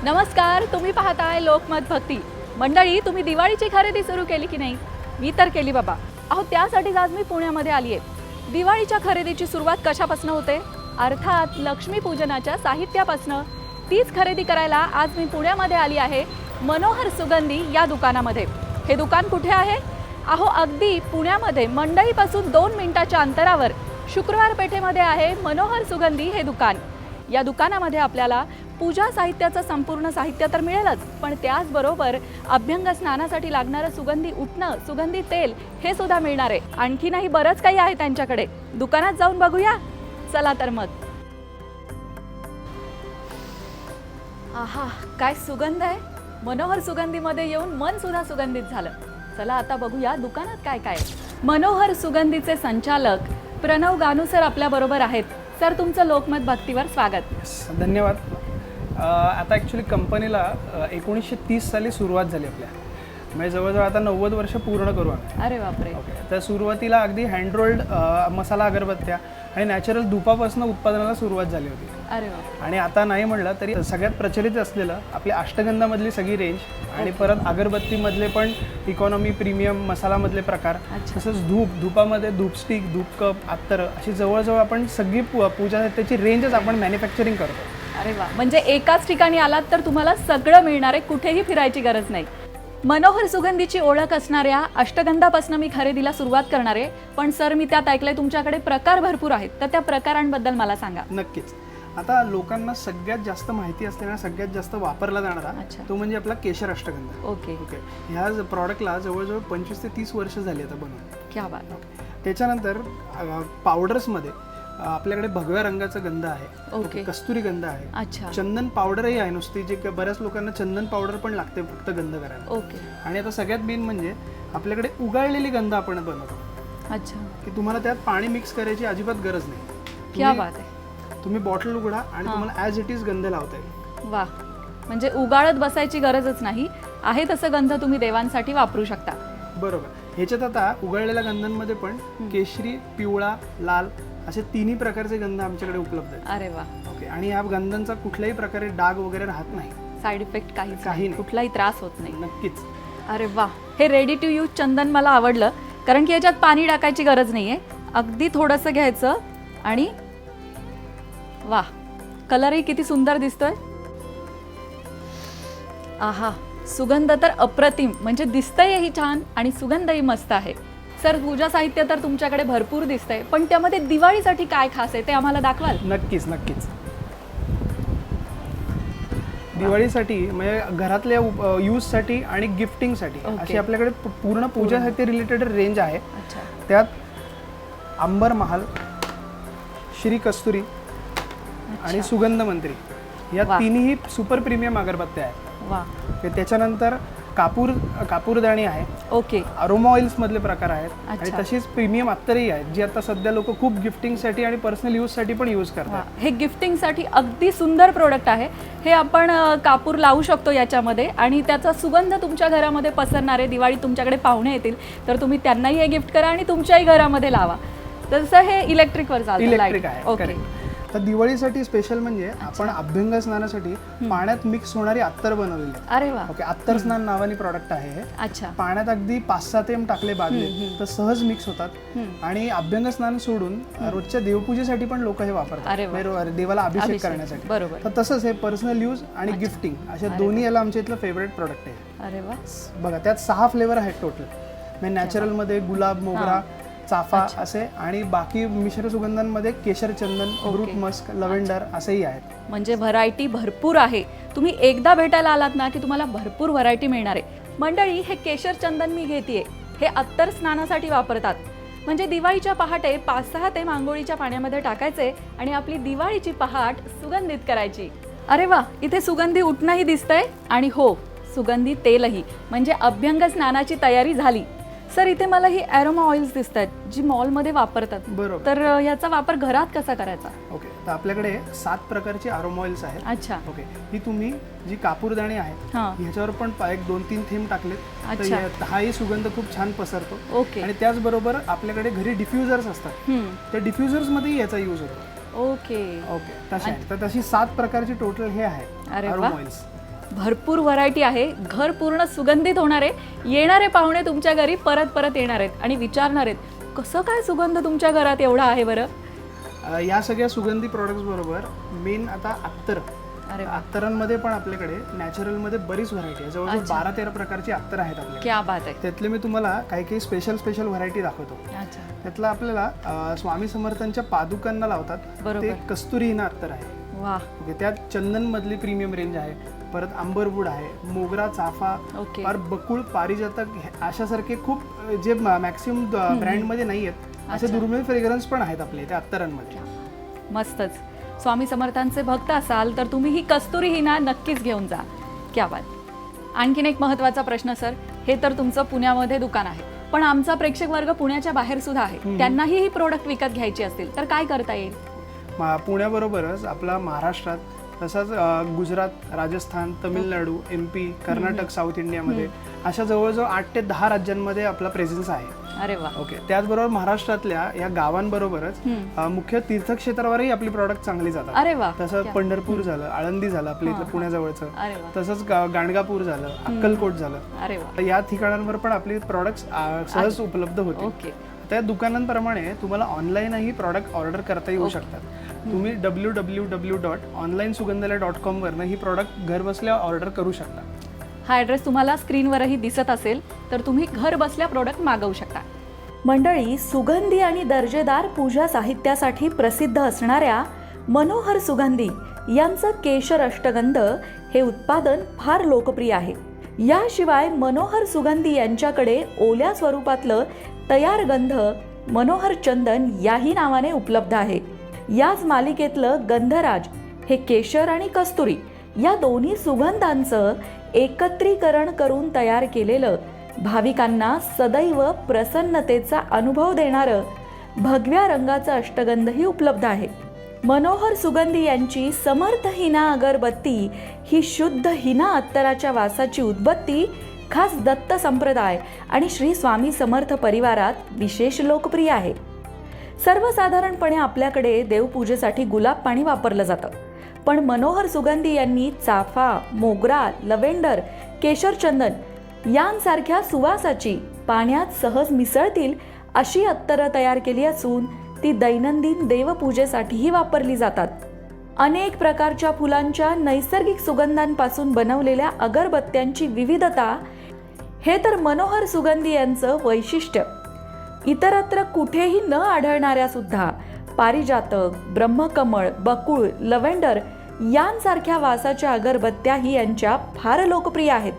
नमस्कार, तुम्ही पाहताय लोकमत भक्ती. मंडळी, तुम्ही दिवाळीची खरेदी सुरू केली की नाही? मी तर केली बाबा. अहो, त्यासाठीच आज मी पुण्यामध्ये आली आहे. दिवाळीच्या खरेदीची सुरुवात कशापासून होते? अर्थात लक्ष्मीपूजनाच्या साहित्यापासून. तीच खरेदी करायला आज मी पुण्यामध्ये आली आहे, मनोहर सुगंधी या दुकानामध्ये. हे दुकान कुठे आहे? अहो, अगदी पुण्यामध्ये मंडईपासून 2 मिनिटाच्या अंतरावर शुक्रवार पेठेमध्ये आहे मनोहर सुगंधी हे दुकान. या दुकानामध्ये आपल्याला पूजा साहित्याचं संपूर्ण साहित्य तर मिळेलच, पण त्याचबरोबर अभ्यंग स्नानासाठी लागणारं सुगंधी उटणं, सुगंधी तेल हे सुद्धा मिळणार आहे. आणखीनही बरंच काही आहे त्यांच्याकडे. दुकानात जाऊन बघूया, चला तर मग. आहा, काय सुगंध आहे. मनोहर सुगंधीमध्ये येऊन मन सुद्धा सुगंधित झालं. चला आता बघूया दुकानात काय काय. मनोहर सुगंधीचे संचालक प्रणव गानुसर आपल्या बरोबर आहेत. सर, तुमचं लोकमत भक्तीवर स्वागत. धन्यवाद. आता ॲक्च्युली कंपनीला 1930 साली सुरुवात झाली आपल्या, म्हणजे जवळजवळ आता 90 वर्ष पूर्ण करू आम्ही. अरे बापरे. ओके. तर सुरुवातीला अगदी हँडरोल्ड मसाला अगरबत्त्या आणि नॅचरल धुपापासून उत्पादनाला सुरुवात झाली होती. अरे बापरे. आणि आता नाही म्हणलं तरी सगळ्यात प्रचलित असलेलं आपल्या अष्टगंधामधली सगळी रेंज आणि परत अगरबत्तीमधले पण इकॉनॉमी, प्रीमियम, मसालामधले प्रकार, तसंच धुपामध्ये धूप स्टिक, धूप कप, अत्तर अशी जवळजवळ आपण सगळी पूजा त्याची रेंजच आपण मॅन्युफॅक्चरिंग करतो. अरे वा, म्हणजे एकाच ठिकाणी आलात तर तुम्हाला सगळं मिळणार आहे, कुठेही फिरायची गरज नाही. मनोहर सुगंधीची ओळख असणाऱ्या अष्टगंधापासून मी खरेदीला सुरुवात करणार आहे. पण सर, मी त्यात ऐकलंय तुमच्याकडे प्रकार भरपूर आहेत, तर त्या प्रकारांबद्दल मला सांगा. नक्कीच. आता लोकांना सगळ्यात जास्त माहिती असलेला, सगळ्यात जास्त वापरला जाणारा तो म्हणजे आपला केशर अष्टगंध. ओके. ह्या प्रॉडक्टला जवळजवळ 25 ते 30 वर्ष झाली आता बनवून. क्या बात. त्याच्यानंतर पावडर्समध्ये आपल्याकडे भगव्या रंगाचा गंध आहे. ओके. कस्तुरी गंध आहे. अच्छा. चंदन पावडरही आहे नुसती, जे बऱ्याच लोकांना चंदन पावडर पण लागते फक्त गंध करायला. ओके. आणि आता सगळ्यात मेन म्हणजे आपल्याकडे उगाळलेली गंध आपण बनवतो. अच्छा. की तुम्हाला त्यात पाणी मिक्स करायची अजिबात गरज नाही. क्या बात आहे. तुम्ही बॉटल उघडा आणि तुम्हाला ॲज इट इज गंध लावता येईल. वा, म्हणजे उगाळत बसायची गरजच नाही, आहे तसं गंध तुम्ही देवांसाठी वापरू शकता. बरोबर. ह्याच्यात आता उगाळलेल्या गंधांमध्ये पण केशरी, पिवळा, लाल असे तिन्ही प्रकारचे गंध आमच्याकडे उपलब्ध आहेत. अरे वा. ओके. आणि या गंधांचा कुठल्याही प्रकारे डाग वगैरे राहत नाही, साईड इफेक्ट काही नाही, कुठलाही त्रास होत नाही. नक्कीच. अरे वा, हे रेडी टू यूज चंदन मला आवडलं, कारण की याच्यात पाणी टाकायची गरज नाहीये. अगदी थोडंसं घ्यायचं आणि वा, कलरही किती सुंदर दिसतोय. आहा, सुगंध तर अप्रतिम, म्हणजे दिसतंयही छान आणि सुगंधही मस्त आहे. सर, पूजा साहित्य तर तुमच्याकडे भरपूर दिसतंय, पण त्यामध्ये दिवाळीसाठी काय खास आहे ते आम्हाला दाखवाल? नक्कीच. दिवाळीसाठी म्हणजे घरातल्या यूजसाठी आणि गिफ्टिंगसाठी अशी आपल्याकडे पूर्ण पूजा साहित्य रिलेटेड रेंज आहे. त्यात अंबर महाल, श्री कस्तुरी आणि सुगंध मंत्री या तिन्ही सुपर प्रीमियम अगरबत्त्या आहेत. वा. त्याच्यानंतर कापूरदाणी आहे. ओके. अरोमा ऑइल्स मधले प्रकार आहेत. आणि तशीच प्रीमियम अत्तरही आहेत, जी आता सध्या लोक खूप गिफ्टिंगसाठी आणि पर्सनल यूजसाठी पण यूज करतात. हे गिफ्टिंगसाठी अगदी सुंदर प्रोडक्ट आहे. हे आपण कापूर लावू शकतो याच्यामध्ये आणि त्याचा सुगंध तुमच्या घरामध्ये पसरणार आहे. दिवाळी तुमच्याकडे पाहुणे येतील तर तुम्ही त्यांनाही हे गिफ्ट करा आणि तुमच्याही घरामध्ये लावा. तसं हे इलेक्ट्रिकवर चालतं. इलेक्ट्रिक आहे. ओके. तर दिवाळीसाठी स्पेशल म्हणजे आपण अभ्यंग स्नानासाठी पाण्यात मिक्स होणारी अत्तर बनवलेली आहे. अरे वा. ओके. अत्तर स्नान नावाने प्रॉडक्ट आहे हे. अच्छा. पाण्यात अगदी 5-6 थेंब टाकले बादले तर सहज मिक्स होतात आणि अभ्यंग स्नान सोडून रोजच्या देवपूजेसाठी पण लोक हे वापरतात, देवाला अभिषेक करण्यासाठी. बरोबर. तर तसंच हे पर्सनल यूज आणि गिफ्टिंग अशा दोन्ही याला आमच्या इथलं फेवरेट प्रॉडक्ट आहे. अरे वा. बघा, त्यात 6 फ्लेवर आहेत टोटल. म्हणजे नॅचरल मध्ये गुलाब, मोगरा, चाफा असे आणि बाकी मिश्र सुगंधांमध्ये केशर, चंदन, ब्रूट मस्क, लव्हेंडर असेही आहेत. म्हणजे व्हरायटी भरपूर आहे. तुम्ही एकदा भेटायला आलात ना की तुम्हाला भरपूर व्हरायटी मिळणार आहे. मंडळी, हे केशर चंदन मी घेतेय, हे अत्तर स्नानासाठी वापरतात. म्हणजे दिवाळीच्या पहाटे 5-6 ते आंघोळीच्या पाण्यामध्ये टाकायचे आणि आपली दिवाळीची पहाट सुगंधित करायची. अरे वा, इथे सुगंधी उटणंही दिसतंय आणि हो, सुगंधी तेलही, म्हणजे अभ्यंग स्नानाची तयारी झाली. सर, इथे मला ही अरोमा ऑइल्स दिसत आहेत जी मॉलमध्ये वापरतात. बरोबर. तर याचा वापर घरात कसा करायचा? ओके. तर आपल्याकडे 7 प्रकारची अरोमा ऑइल्स आहेत. अच्छा. ओके. ही तुम्ही जी कापूरदाणी आहे ह्याच्यावर पण 1-2-3 थेंब टाकलेत तर हाही सुगंध खूप छान पसरतो. ओके. आणि त्याचबरोबर आपल्याकडे घरी डिफ्युजर्स असतात, त्या डिफ्युजर्स मध्ये याचा यूज होतो. ओके. ओके. तशी 7 प्रकारची टोटल हे आहे अरोमा ऑइल्स. भरपूर व्हरायटी आहे, घर पूर्ण सुगंधित होणार आहे. येणारे पाहुणे तुमच्या घरी परत परत येणार आहेत आणि विचारणार आहेत कसं काय सुगंध तुमच्या घरात एवढा आहे बरं. या सगळ्या सुगंधी प्रोडक्ट्स बरोबर मेन आता अत्तर. अरे वा. अत्तरांमध्ये पण आपल्याकडे नॅचरलमध्ये बरीच व्हरायटी आहे. जवळजवळ 12-13 प्रकारची अत्तर आहेत आपल्याकडे. क्या बात आहे. त्यातले मी तुम्हाला काही काही स्पेशल व्हरायटी दाखवतो. अच्छा. त्यातलं आपल्याला स्वामी समर्थांच्या पादुकांना लावतात ते कस्तुरी हिना अत्तर आहे. वा. ओके. त्यात चंदन मधली प्रीमियम रेंज आहे, परत आंबरवूड आहे, मोगरा, चाफा, पर बकुळ, पारिजातक अशासारखे खूप जे मॅक्सिमम ब्रँडमध्ये नाही आहेत असे दुर्मिळ फ्रेग्रन्स पण आहेत आपल्या इथे अत्तरांमध्ये. मस्तच. स्वामी समर्थांचे भक्त असाल तर तुम्ही ही कस्तुरी हिना नक्कीच घेऊन जा. क्या बात. आणखीन एक महत्त्वाचा प्रश्न सर, हे तर तुमचं पुण्यामध्ये दुकान आहे, पण आमचा प्रेक्षक वर्ग पुण्याच्या बाहेर सुद्धा आहे, त्यांनाही ही प्रोडक्ट विकत घ्यायची असतील तर काय करता येईल? पुण्याबरोबरच आपला महाराष्ट्रात तसंच गुजरात, राजस्थान, तमिळनाडू, MP, कर्नाटक, साऊथ इंडियामध्ये अशा जवळजवळ 8 ते 10 राज्यांमध्ये आपला प्रेझेन्स आहे. अरे वा. ओके. त्याचबरोबर महाराष्ट्रातल्या या गावांबरोबरच मुख्य तीर्थक्षेत्रावरही आपली प्रॉडक्ट चांगली जातात. अरे वा. तसंच पंढरपूर झालं, आळंदी झालं आपल्या इथलं पुण्याजवळचं, अरे वा. तसंच गाणगापूर झालं, अक्कलकोट झालं. अरे वा. तर या ठिकाणांवर पण आपली प्रॉडक्ट्स सहज उपलब्ध होते. ओके. त्या दुकानांप्रमाणे तुम्हाला ऑनलाईनही प्रॉडक्ट ऑर्डर करता येऊ शकतात. तुम्ही www.onlinesugandhalaya.com वरनं ही प्रॉडक्ट घर बसल्या ऑर्डर करू शकता. हा ॲड्रेस तुम्हाला स्क्रीनवरही दिसत असेल तर तुम्ही घर बसल्या प्रोडक्ट मागवू शकता. मंडळी, सुगंधी आणि दर्जेदार पूजा साहित्यासाठी प्रसिद्ध असणाऱ्या मनोहर सुगंधी यांचं केशर अष्टगंध हे उत्पादन फार लोकप्रिय आहे. याशिवाय मनोहर सुगंधी यांच्याकडे ओल्या स्वरूपातलं तयार गंध मनोहर चंदन याही नावाने उपलब्ध आहे. याच मालिकेतलं गंधराज हे केशर आणि कस्तुरी या दोन्ही सुगंधांचं एकत्रीकरण करून तयार केलेलं भाविकांना सदैव प्रसन्नतेचा अनुभव देणारं भगव्या रंगाचं अष्टगंधही उपलब्ध आहे. मनोहर सुगंधी यांची समर्थ हिना अगरबत्ती ही शुद्ध हिना अत्तराच्या वासाची उदबत्ती खास दत्त संप्रदाय आणि श्री स्वामी समर्थ परिवारात विशेष लोकप्रिय आहे. सर्वसाधारणपणे आपल्याकडे देवपूजेसाठी गुलाब पाणी वापरलं जातं, पण मनोहर सुगंधी यांनी चाफा, मोगरा, लव्हेंडर, केशर चंदन यांसारख्या सुवासाची पाण्यात सहज मिसळतील अशी अत्तरं तयार केली असून ती दैनंदिन देवपूजेसाठीही वापरली जातात. अनेक प्रकारच्या फुलांच्या नैसर्गिक सुगंधांपासून बनवलेल्या अगरबत्त्यांची विविधता हे तर मनोहर सुगंधी यांचं वैशिष्ट्य. इतरत्र कुठेही न आढळणाऱ्या सुद्धा पारिजातक, ब्रह्मकमळ, बकुळ, लव्हेंडर यांसारख्या वासाच्या अगरबत्त्याही यांच्या फार लोकप्रिय आहेत.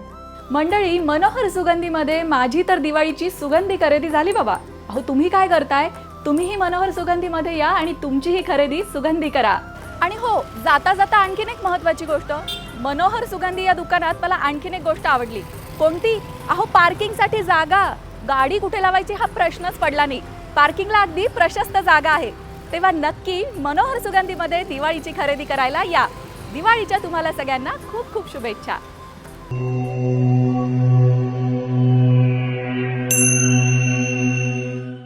मंडळी, मनोहर सुगंधीमध्ये माझी तर दिवाळीची सुगंधी खरेदी झाली बाबा. अहो, तुम्ही काय करताय? तुम्हीही मनोहर सुगंधीमध्ये या आणि तुमची ही खरेदी सुगंधी करा. आणि हो, जाता जाता आणखीन एक महत्त्वाची गोष्ट, मनोहर सुगंधी या दुकानात मला आणखीन एक गोष्ट आवडली. कोणती? अहो, पार्किंगसाठी जागा. गाडी कुठे लावायची हा प्रश्नच पडला नाही. पार्किंगला अगदी प्रशस्त जागा आहे. तेव्हा नक्की मनोहर सुगंधीमध्ये दिवाळीची खरेदी करायला या. दिवाळीच्या तुम्हाला सगळ्यांना खूप खूप शुभेच्छा.